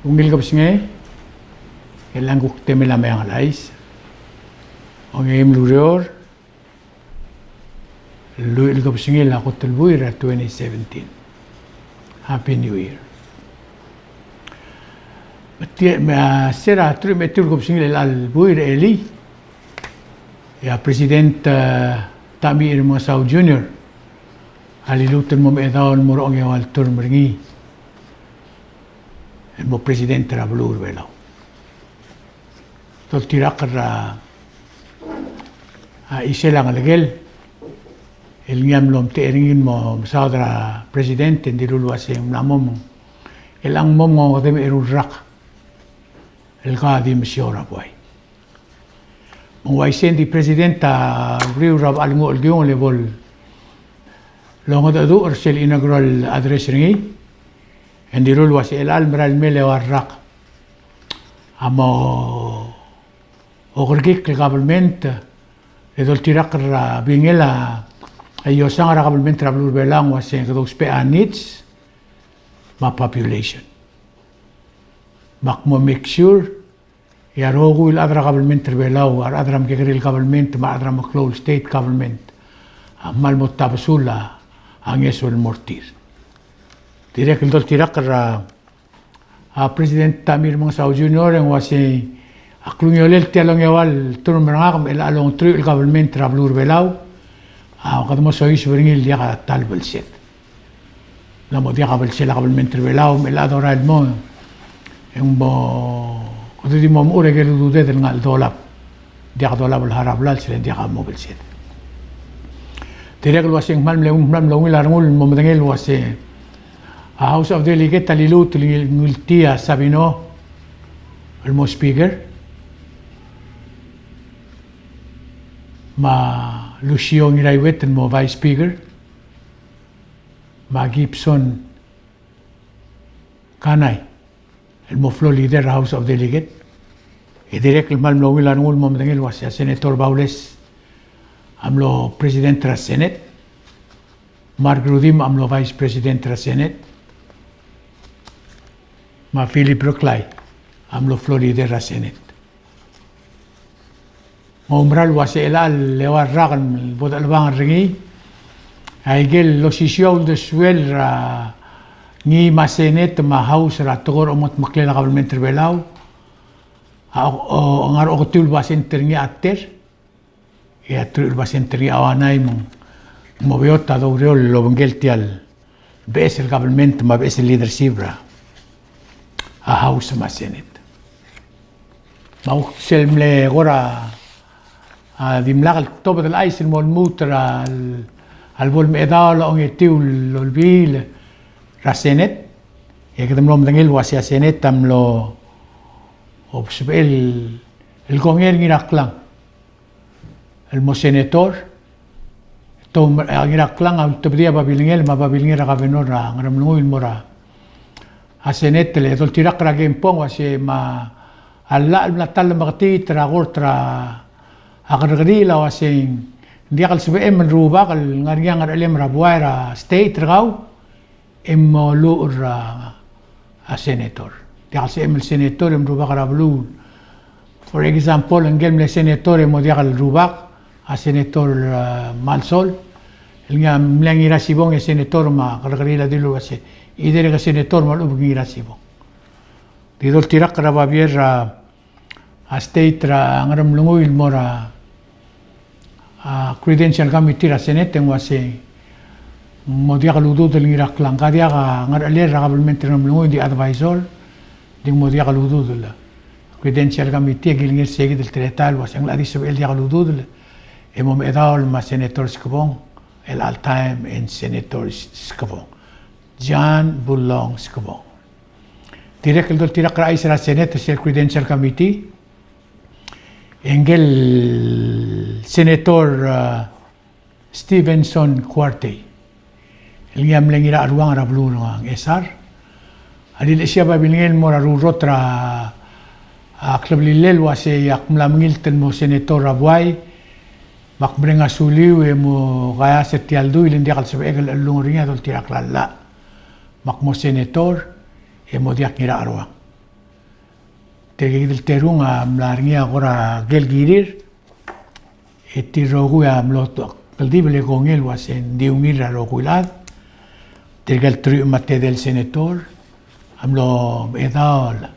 ungil kapsinge elang kuk temela mayang alais ongem lurior luil kapsinge la kotel buira 2017 Happy New Year. Sera tru metur kapsinge al buira eli ya President Tamir Masau Jr. Halilutan mo medaon mo roong yung altur meringi mo Presidente Rabulur belaw tol tirakar iselang alagel el ngam lom te eringin mo saudara Presidente ndiruluas yung namom el ang mom ngo dem erudrak el kadi misiora boy Mungwaisen di Presidenta Rio Rab Alngo Algyong level longo dadu orsel inaugural address ringi and the rule was el almeral mele warrak amo ogurgik government edol tirak bingela ayo sang government travel belang was en those needs ma population makmo make sure ya rogo il adra government belau ar adram kegril government ma adram close state government mal mutabsula ang esol mortir direk el tirak President Tamir Masau Jr. ang wasi aklungolel tialong yawal turmerangam el along tru el government travelur belau kadmo sois beringil dia talbel set namo dia kabel sel government belau el adoral mo ang bo kudu di mom ure gelu dude del ngal dolap dia dolap el harablal sel dia ka mobil set direk el wasi mal mlong larngul momdangel wasi House of Delegate talilut ngultia Sabino el mo speaker ma Lucio Ngiraiwet el mo vice speaker ma Gibson Kanay el mo floor leader House of Delegate e direct el mal mlong larngul momdangel wasi Senator Baules amlo president ra Senate Mark Rudim amlo vice president ra Senate ma Philip Rocklay amlo Florida ra Senate ngomral wasi elal lewar rakan bodal bang ringi aigel lo sisyaw de swel ra ni ma Senate ma House ra togor omot maklela government belau ngar otul basen terngi ater ya tul basen terngi awanay mo beota do reol lo bengeltial bes el government ma bes el leadership ra a House ma Senate. Mau selmle gora dimlag al top del ice el mutra al vol medal on etul lolbil ra Senate e kedem lom dangel wasi Senate tamlo obsbel el gonger ngiraklang el mo senator tom ngiraklang al tobdia babilingel ma babilingel ra gobernador ra ngaramlungul mora a Senate le dol tirak ra gempong wasi ma alla natal magti tragor tra agargrila wasi dia kal sebe em ruba kal ngariang alem rabuaira state ragaw em lu ra a senator dia kal em senator em ruba karablu for example ngem le senator em dia kal ruba a senator Malsol ngam mlangira sibong e senator ma agargrila dilu wasi idere ka senator malu bugira sibo didol tirak ra babier a state ra ngaram lunguil mora credential committee ra senate wasi modia ka ludu del ngira klanga dia ka ngar aler ra government ra lunguil di advisor ding modia ka ludu del credential committee gilngir segi del tretal wasi ngla di sebel dia ka ludu del emom edal ma senators kabong el all time and senators kabong John Bulong Skobong. Direk el tirak rais ra Senate sel Credential Committee. Engel Senator Stevenson Cuarte. El ngam lengira arwang ra blu ng SR. Adil siya babilingel mo ra rurot ra klub lilel wasi yak mlamngil ten mo Senator Rabuay. Makbrenga suliw mo kaya setialdu ilin dia kal sebegel lungringa dol tirak lalla. Makmo senator mo diak ngira arwang Tegil terung mlaringi agora gelgirir. Eti rogu mloto. Caldibile con él was en diungir a roguilad. Tegal tru mate del senator. Amlo edal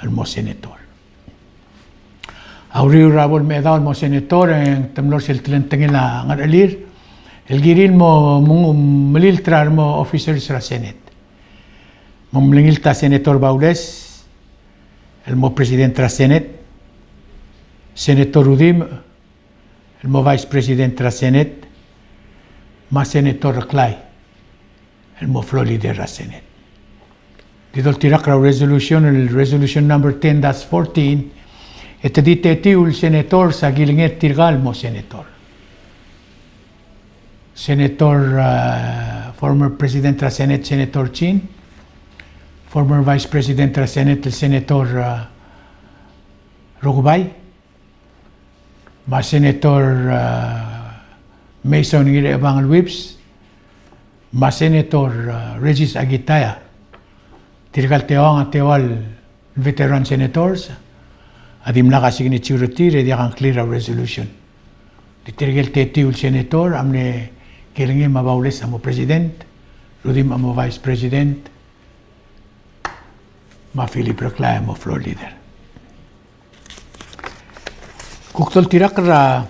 al mo senator. Auriu rabol me edal mo senator en temlor sil tlentengela ngaralir. El giril mo meliltrar mo officers ra senate. Mo mlingilta senator Baules. El mo presidente ra senate. Senator Udim. El mo vice presidente ra senate. Ma senator Clay. El mo floor leader ra senate. Didol tirak ra resolution, el resolution number 10-14. Ete ditetiu el senator sa gilinget tirgal mo senator. Senator, former President ra Senate, Senator Chin. Former Vice President ra Senate, el Senator Rogubay. Ma Senator Mason Ngire Abangal Whips. Ma Senator Regis Agitaya. Tirgal teawang tewal veteran senators. Adim naka signature tire di akan clear a resolution. Ditirgal tetiul senator amne kilingi mabaules amo president, Rudim amo vice president, ma Philip Reclay amo floor leader. Kuktol tirak ra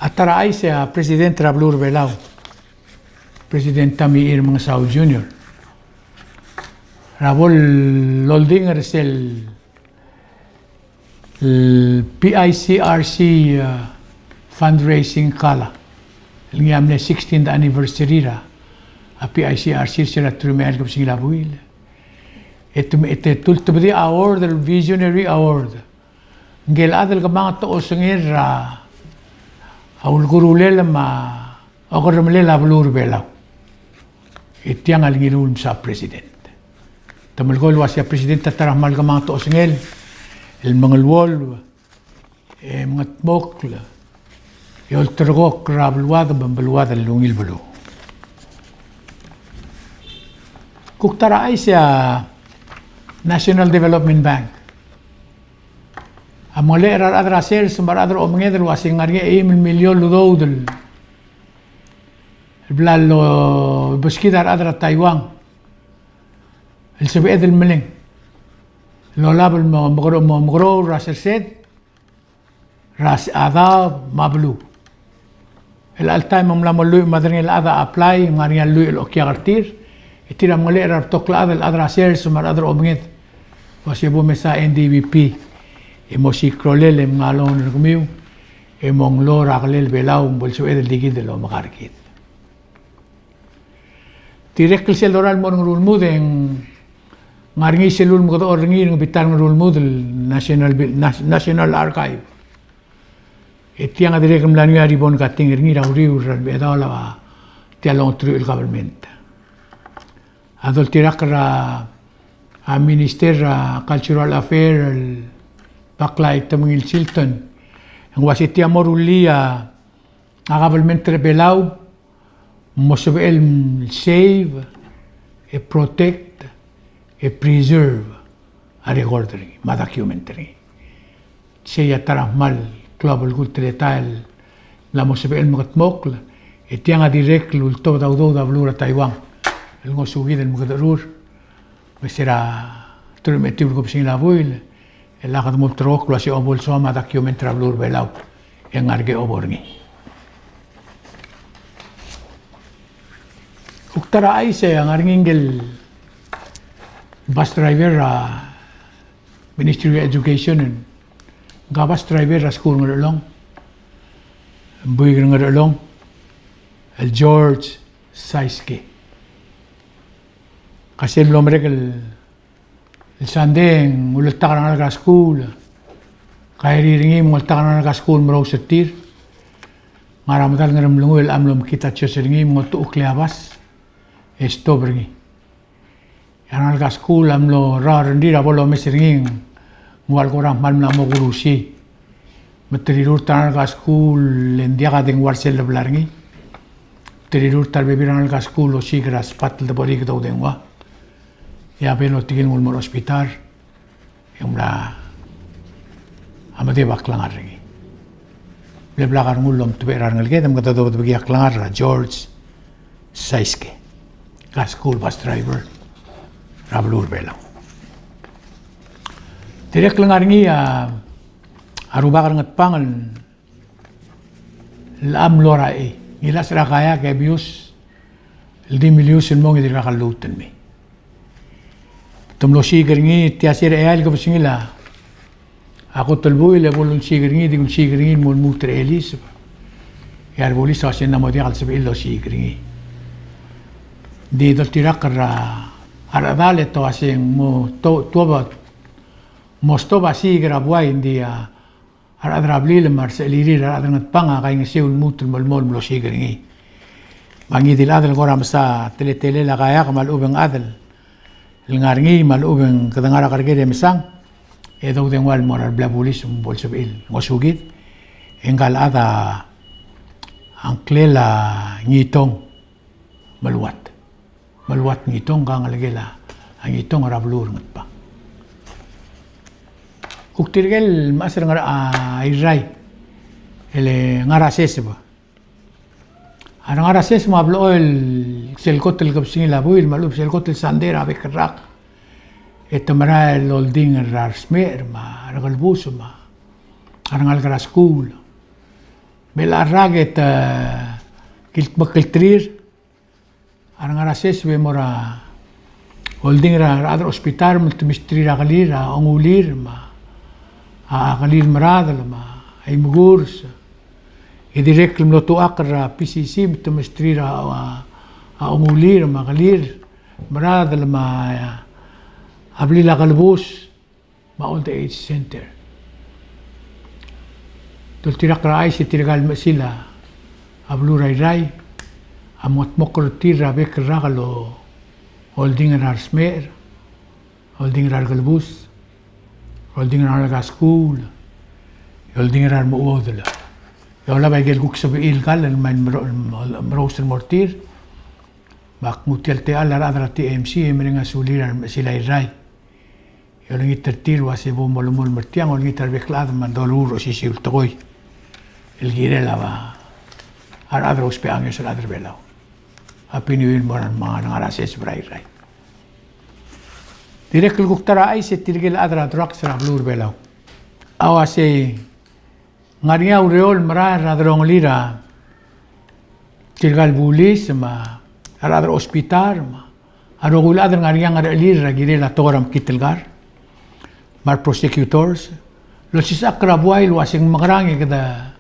atara ay sa president Rablur Belao, president Tamiir Mangasao Jr. Rabol loldinger sel PICRC fundraising kala. Lingi amne 16th anniversary ra. A PICRC sila trumer kap sing labuil. Ete tultubdi award, el visionary award. Ngel adal ka mga to singir ra. Aul gurulel ma agoramle lablur belaw. Itiang alingilul sa president. Tamalgol was ya president tatarahmal ka mga to singel. El mangalwol mga tmokla. Yol tergok rabluada bambaluada lungil bulu. Kuktara ay siya National Development Bank. Ang mga leerar adra sales maradro o mga edro asing ngarga 1 milyon ludodol. Blalo buskidar adra Taiwan. El sabi edel meling. Lo label mo magro raserset. Ras ada mablu. El altay mamlamo lui madring el ada apply ngaria lui el okyagartir itira mole erar tokla ada el adra sales mar adra omnget wasibo mesa NDVP emo si krolele ngalon rgumiu emong lo raglel belau bolso edel digid lo makarkit direkl sel doral mon rul mudeng ngaringi selul mo or ngi bitan rul mudel National Archive. Etiang adire kem lanu ari bon kating ngi rauriu bedala tialong tru el government. Adol tirakra a Minister Cultural Affairs el Baklay Tamil Chilton. Ang wasiti amorulia a government belau mosbel save e protect e preserve a recording ma documentary. Siya tarahmal global culture tal la mosebe el mokla etianga direct lulto daudo da blura Taiwan el ngo sugi del mugdarur mesera turmetiu go sin la buil el la gadmo trok lo si obol so ma documentary blur belau en arge oborni uktara ay se ang arngingel bus driver Ministry of Education gabas driver ra school ngarelong buy ngarelong el George Saiske kasi el nombre el sandeng ulta ka na school kay riringi mo ulta ka na school mo setir maramdal ngaram lungo el amlom kita choseringi mo tu ukleabas esto bringi yan al school amlo ra rendira bolo meseringi mual korang mal na mo gurusi materirur tanar ka school lendiaga deng warsel blarngi terirur tar bebiran ka school o sigras patel de borik do dengwa Ya pero tigil mo ospital. Yung na amade baklangar ringi. Leblakar ngulom tuberar ngalge tam kata do bagi aklangar George Saiske. Ka school bus driver. Rablur belang. Direk langar ngi arubakar ngat pangan lam lora ila sira kaya ke bius di miliusin mo ngi dirakalutan mi. Tumlo sigar ngi tiasir ayal ko singila. Ako tulbuy le bolon sigar ngi di sigar ngi mo mutre elis. Yar bolis sa sin namo di al sabi lo sigar ngi. Di dol tirakara aradale to asing mo to ba mostoba sigar abuay indi aradrabli le marseliri aradrangat panga kay ngi seul mutre molmol lo sigar ngi. Mangi dil adal goram sa tele la kaya kamal ubeng adal. Ngarngi malubeng kadangara kargede misang edo dengwal moral blabulis bolsabil ngosugit enggal ada angklela ngitong maluat ngitong kang lagela ang ngitong rablur ngat pa uktirgel masar ngara irai ele ngara sesba ana ngara ses mablo oil selkotel kapsingila buil malub selkotel sandera bekerak etamara el olding rarsmer ma ragalbus ma arangal kara school bela raget kilt bakiltrir arangara ses be mora olding ra hospital multimistri ragalir ongulir ma agalir maradal ma ay mugurs idirek lumloto akra PCC multimistri ongulir ma galir maradal ma abli la kalbus ma old age center tol tirak rai si tiragal masila ablu rai amot mokor tira bek ragalo holding rar smer holding rar kalbus holding rar ga school holding rar mo odla yola bagel guk sabi il kal man roster mortir bak mutel te ala radra TMC emrenga sulirar sila rai yung ngitartir wasi bo molumol mertiang yung ngitar beklad man doluro si siultoy el girela ba adros pe angyo sa adr belaw apiniwin mo ng mga nangarases bray ray direk luktara ay se tirgel adra drugs ra blur belaw awa se ngaria ureol mara radrong lira tirgal bulis ma adra hospital ma arogul adra ngaria lira girela toram kitilgar mar prosecutors lo si sakra buay lo asing makarang kada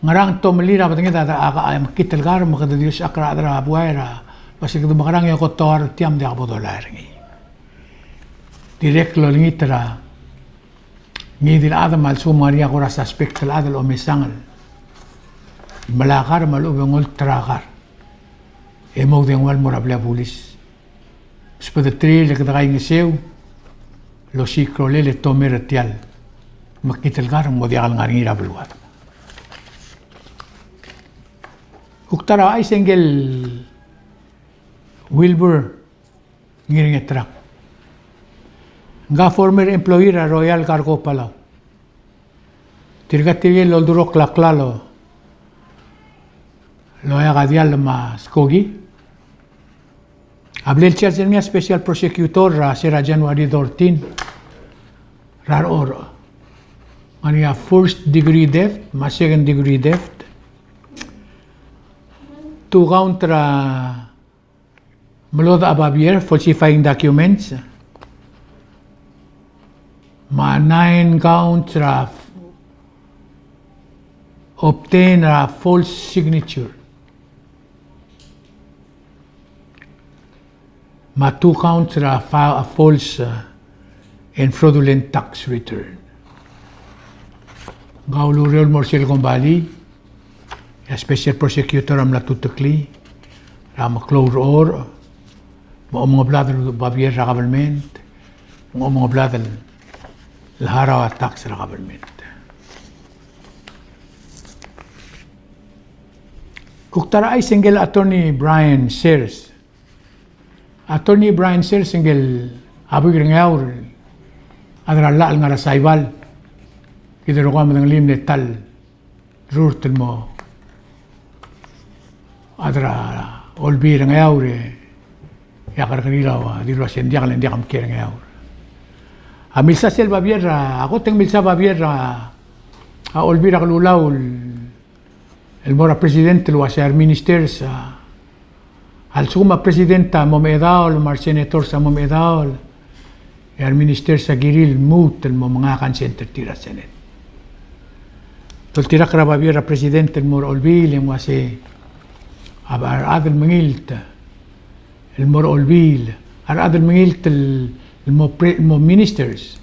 ngarang to melira batang kita aka ay kitilgar makada dios akra adra buay ra basig do makarang ko tor tiam de abo dollar ngi direct lo ngitra ngi dil adam al sumaria ko rasa aspect al adal o mesangal malakar malubeng ultragar emo de wal morabla pulis spada tri le kada ngi seu lo sikrolele tomeretial makitilgar mo dial ngarira bluat uktara ay sengel Wilbur ngiring etrak nga former employee ra Royal Cargo Palaw tirgatigel lo duro klaklalo lo ya gadial ma skogi Hablé el Chelsea special prosecutor sera January 14 rar oro. Ania first degree theft, ma second degree theft. To counter Melod Ababier falsifying documents. Ma 9 counts obtain a false signature. Ma 2 counts file a false and fraudulent tax return. Gauluriol Morcel Gombali, a special prosecutor am Latutukli, Ram Close or, mga bladel Babier sa government, mga bladel Lahara tax sa government. Kuktara ay single attorney Brian Sears. Attorney Brian Sir single abig ringaur adra la ngara saibal kidero kam ng lim tal rurtel mo adra olbi ringaur yakar kanila di ruasen dia kalen dia kam ringaur amilsa sel babiera ako teng milsa babiera olbi ra kalulaw el mora presidente lo hacer ministers al suma presidenta momedaol mar senator sa momedaol e al minister sa giril mut el mga kan center tira senet tol tira kraba biera presidente el mor olbil mo ase abar adel mengilt el mor olbil ar adel mengilt el mo ministers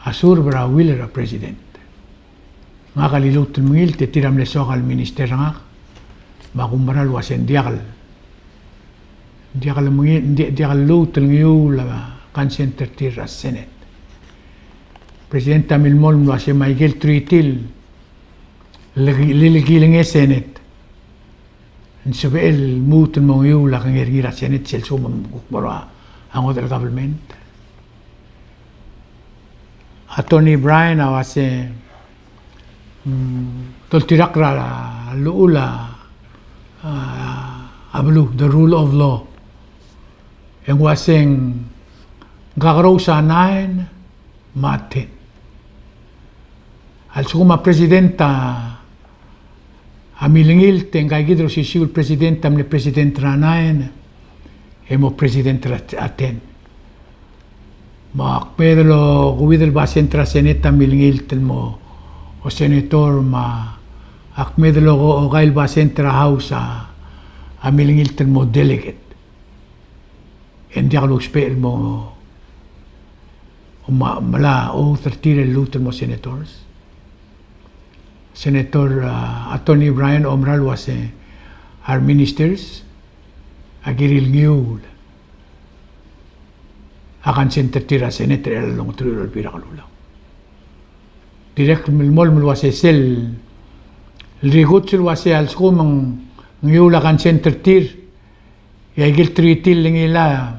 asur bra willer president nga kalilut el mengilt tiram le sogal minister nga makumbaral wasen diakal lut el ngiula kan center tira senet presidenta milmol mo ase Michael Tritil liligiling senet sabi el mut el ngiula kan ngira senet sel sumam bukbara ang del government Attorney Brian awase tol tirakra luula ablu the rule of law yang waseng gagaraw sa 9 matin al suma presidenta amilingil tengay gidro si siul presidenta amle president ranain emo president aten mak pedro guidel basen tra seneta milingil telmo o senator ma akmedlo o gail basen tra house amilingil telmo delegate hindi ako spell mo mala o 30 lutel mo senators Senator Attorney Brian Omral was our ministers agiril ngiul akan center tira senator long truro pira kalulaw direct milmol was sel ligut sul was al skumang ngiul akan center tir yagil tritil ngila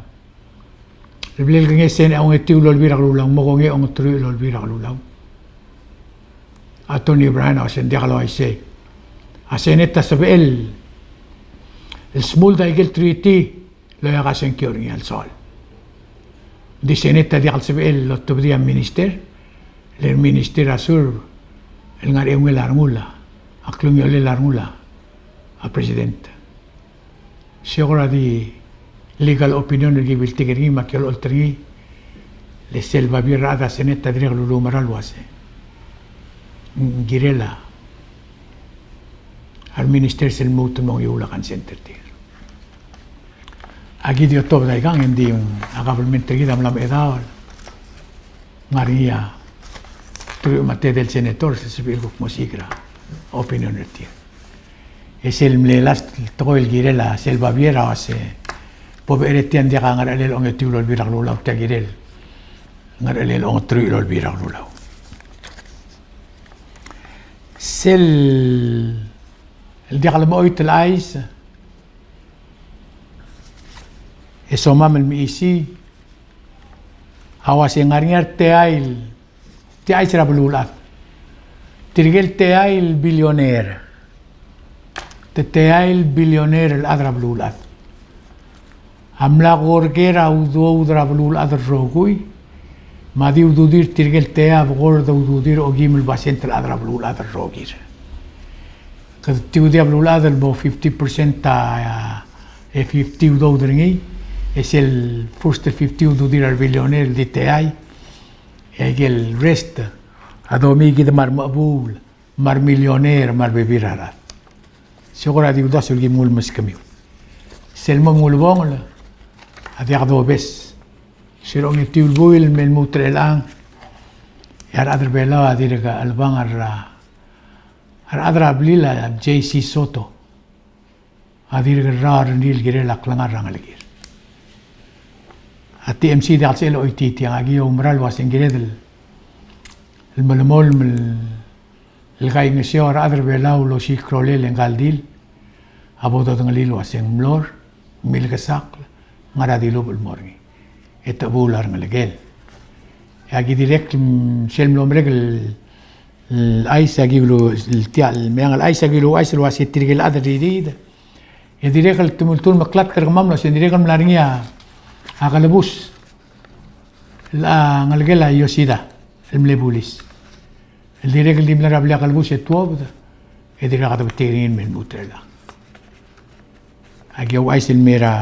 Bibil kang esen ang itiw lolbira kalulaw mo kong ang truro lolbira kalulaw Attorney Brian asen dia kalau ise aseneta sabel el small daigel treaty lo ya kasen kyoring al sol di seneta dia sabel lo tobdia minister le minister asur el ngare un larmula aklung yo le larmula a president sigura di legal opinion del gibil tigri makel oltri le selva birada seneta dire lulu maral wase girela al minister sel muto mong yula kan center tir agi dio top dai gang hindi yung government gida mlam edawal Maria tu mate del senator se sibil ko musigra opinion tir es el mlelas to el girela selva viera ase pobere tian dia ngar alel ong etulo birak lulaw ta girel ngar alel ong trulo birak lulaw sel el dia kalmo oit el ais esomam el miisi hawas ngar teail sera belulat tirgel teail bilioner teail bilioner el adra belulat amla gorgera udra belulat rogui madi ududir tirgel tea gorda ududir ogimel basent el adra belulat rogir kad tiudia belulat el bo 50% ta 50 udodringi es el first 50 ududir al bilioner de teai el rest adomi gid mar mabul mar milioner mar bebirara sigura di udas el gimul maskamiu selma mulbong adia do bes sirong itiul buil men mutrelang yar adr bela adirga albang ar adra blila JC Soto adirga rar nil girela klangar rangaligir at TMC dal sel oiti tiang agi umral was ingredel el malmol el gai ngesio ar adr bela lo si krolel engaldil abodo ngalil was en mlor mil gasak ngaradilub ulmorgi. Ito bular ngalagel. Agi direct sel mlomrek الأيس أجيله المياه الأيس أجيله أيس الواسي تريق الأذر جديد يديريق التملتون مقلات كرغمام لو سنديريق الملارنيا أغلبوس لا نلقلا يوسيدا المليبوليس الديريق اللي ملارا بلي أغلبوس يتوب يديريق هذا بتيرين من موترلا أجيو أيس الميرا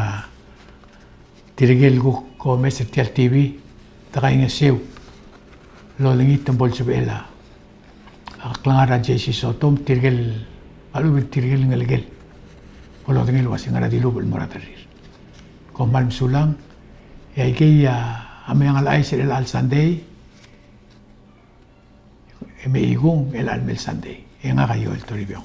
تريق الكو كوميس تيال تي في تغاين السيو لو لنجيت تنبول سبيلا Aklang Jesse Sotom tirgel alu tirgel ngelgel polo tingel wasi ngaradilo bul moratarir komal sulang ya ikei amayang al ais el al Sunday me igong el al mel Sunday nga kayo el toribyo